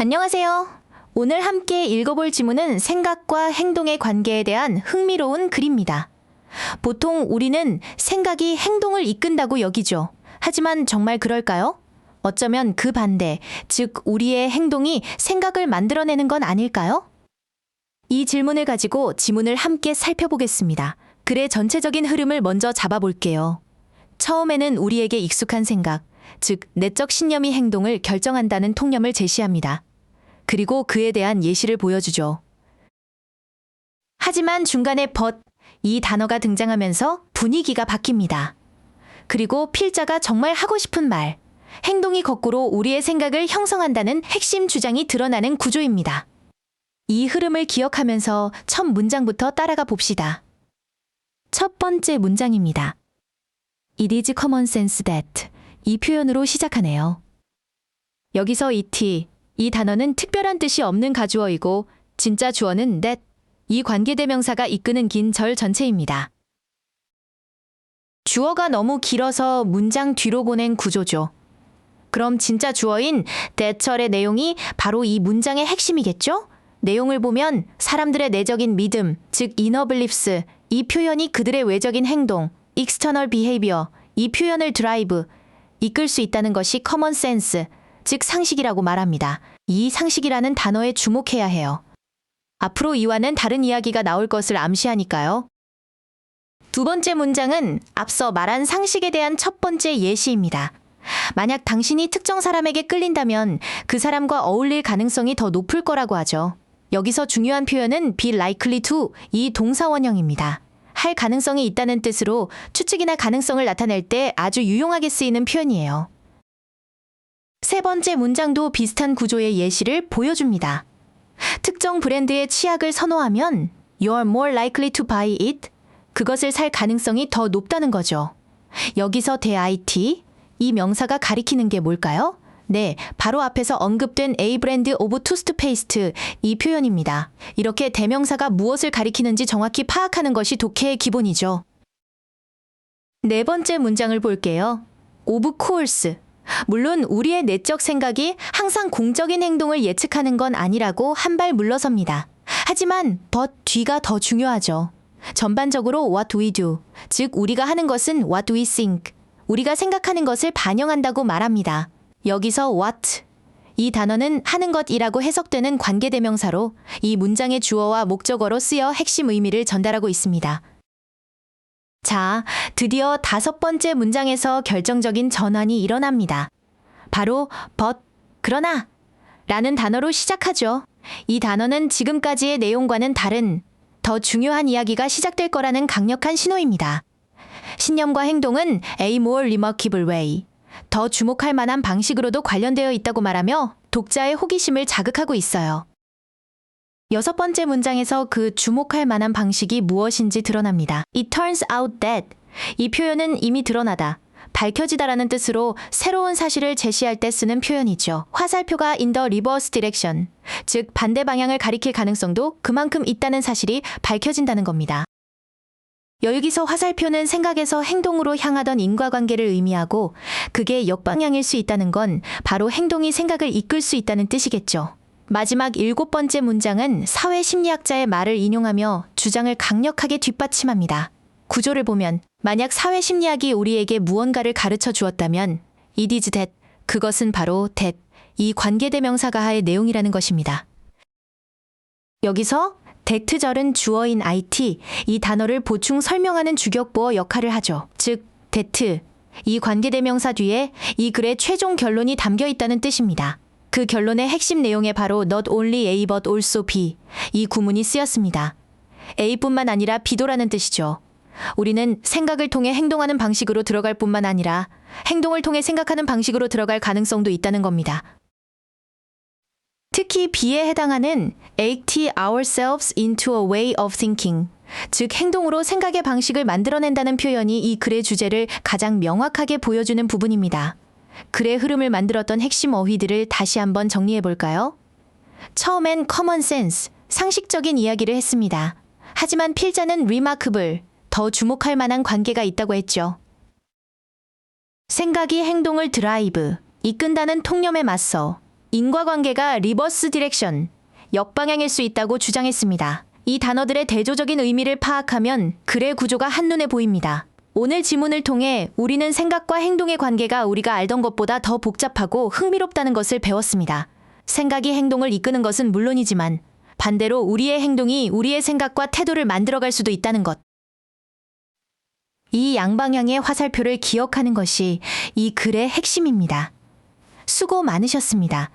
안녕하세요. 오늘 함께 읽어볼 지문은 생각과 행동의 관계에 대한 흥미로운 글입니다. 보통 우리는 생각이 행동을 이끈다고 여기죠. 하지만 정말 그럴까요? 어쩌면 그 반대, 즉 우리의 행동이 생각을 만들어내는 건 아닐까요? 이 질문을 가지고 지문을 함께 살펴보겠습니다. 글의 전체적인 흐름을 먼저 잡아볼게요. 처음에는 우리에게 익숙한 생각, 즉 내적 신념이 행동을 결정한다는 통념을 제시합니다. 그리고 그에 대한 예시를 보여주죠. 하지만 중간에 but, 이 단어가 등장하면서 분위기가 바뀝니다. 그리고 필자가 정말 하고 싶은 말, 행동이 거꾸로 우리의 생각을 형성한다는 핵심 주장이 드러나는 구조입니다. 이 흐름을 기억하면서 첫 문장부터 따라가 봅시다. 첫 번째 문장입니다. It is common sense that 이 표현으로 시작하네요. 여기서 it, 이 단어는 특별한 뜻이 없는 가주어이고 진짜 주어는 that, 이 관계대명사가 이끄는 긴 절 전체입니다. 주어가 너무 길어서 문장 뒤로 보낸 구조죠. 그럼 진짜 주어인 that 절의 내용이 바로 이 문장의 핵심이겠죠? 내용을 보면 사람들의 내적인 믿음, 즉 inner beliefs, 이 표현이 그들의 외적인 행동, external behavior, 이 표현을 drive, 이끌 수 있다는 것이 common sense, 즉 상식이라고 말합니다. 이 상식이라는 단어에 주목해야 해요. 앞으로 이와는 다른 이야기가 나올 것을 암시하니까요. 두 번째 문장은 앞서 말한 상식에 대한 첫 번째 예시입니다. 만약 당신이 특정 사람에게 끌린다면 그 사람과 어울릴 가능성이 더 높을 거라고 하죠. 여기서 중요한 표현은 be likely to, 이 동사 원형입니다. 할 가능성이 있다는 뜻으로 추측이나 가능성을 나타낼 때 아주 유용하게 쓰이는 표현이에요. 세 번째 문장도 비슷한 구조의 예시를 보여줍니다. 특정 브랜드의 치약을 선호하면 you're more likely to buy it, 그것을 살 가능성이 더 높다는 거죠. 여기서 that, 이 명사가 가리키는 게 뭘까요? 네, 바로 앞에서 언급된 A 브랜드 오브 투스트페이스트, 이 표현입니다. 이렇게 대명사가 무엇을 가리키는지 정확히 파악하는 것이 독해의 기본이죠. 네 번째 문장을 볼게요. Of course. 물론 우리의 내적 생각이 항상 공적인 행동을 예측하는 건 아니라고 한 발 물러섭니다. 하지만 but 뒤가 더 중요하죠. 전반적으로 what we do, 즉 우리가 하는 것은 what we think, 우리가 생각하는 것을 반영한다고 말합니다. 여기서 what, 이 단어는 하는 것이라고 해석되는 관계대명사로 이 문장의 주어와 목적어로 쓰여 핵심 의미를 전달하고 있습니다. 자, 드디어 다섯 번째 문장에서 결정적인 전환이 일어납니다. 바로 but, 그러나 라는 단어로 시작하죠. 이 단어는 지금까지의 내용과는 다른 더 중요한 이야기가 시작될 거라는 강력한 신호입니다. 신념과 행동은 a more remarkable way, 더 주목할 만한 방식으로도 관련되어 있다고 말하며 독자의 호기심을 자극하고 있어요. 여섯 번째 문장에서 그 주목할 만한 방식이 무엇인지 드러납니다. It turns out that, 이 표현은 이미 드러나다, 밝혀지다라는 뜻으로 새로운 사실을 제시할 때 쓰는 표현이죠. 화살표가 in the reverse direction, 즉 반대 방향을 가리킬 가능성도 그만큼 있다는 사실이 밝혀진다는 겁니다. 여기서 화살표는 생각에서 행동으로 향하던 인과관계를 의미하고 그게 역방향일 수 있다는 건 바로 행동이 생각을 이끌 수 있다는 뜻이겠죠. 마지막 일곱 번째 문장은 사회심리학자의 말을 인용하며 주장을 강력하게 뒷받침합니다. 구조를 보면 만약 사회심리학이 우리에게 무언가를 가르쳐 주었다면 it is that, 그것은 바로 that, 이 관계대명사가하의 내용이라는 것입니다. 여기서 that절은 주어인 it, 이 단어를 보충 설명하는 주격보어 역할을 하죠. 즉 that, 이 관계대명사 뒤에 이 글의 최종 결론이 담겨 있다는 뜻입니다. 그 결론의 핵심 내용에 바로 not only A but also B, 이 구문이 쓰였습니다. A뿐만 아니라 B도라는 뜻이죠. 우리는 생각을 통해 행동하는 방식으로 들어갈 뿐만 아니라 행동을 통해 생각하는 방식으로 들어갈 가능성도 있다는 겁니다. 특히 B에 해당하는 act ourselves into a way of thinking, 즉 행동으로 생각의 방식을 만들어낸다는 표현이 이 글의 주제를 가장 명확하게 보여주는 부분입니다. 글의 흐름을 만들었던 핵심 어휘들을 다시 한번 정리해 볼까요? 처음엔 common sense, 상식적인 이야기를 했습니다. 하지만 필자는 remarkable, 더 주목할 만한 관계가 있다고 했죠. 생각이 행동을 드라이브, 이끈다는 통념에 맞서 인과관계가 리버스 디렉션, 역방향일 수 있다고 주장했습니다. 이 단어들의 대조적인 의미를 파악하면 글의 구조가 한눈에 보입니다. 오늘 지문을 통해 우리는 생각과 행동의 관계가 우리가 알던 것보다 더 복잡하고 흥미롭다는 것을 배웠습니다. 생각이 행동을 이끄는 것은 물론이지만 반대로 우리의 행동이 우리의 생각과 태도를 만들어갈 수도 있다는 것. 이 양방향의 화살표를 기억하는 것이 이 글의 핵심입니다. 수고 많으셨습니다.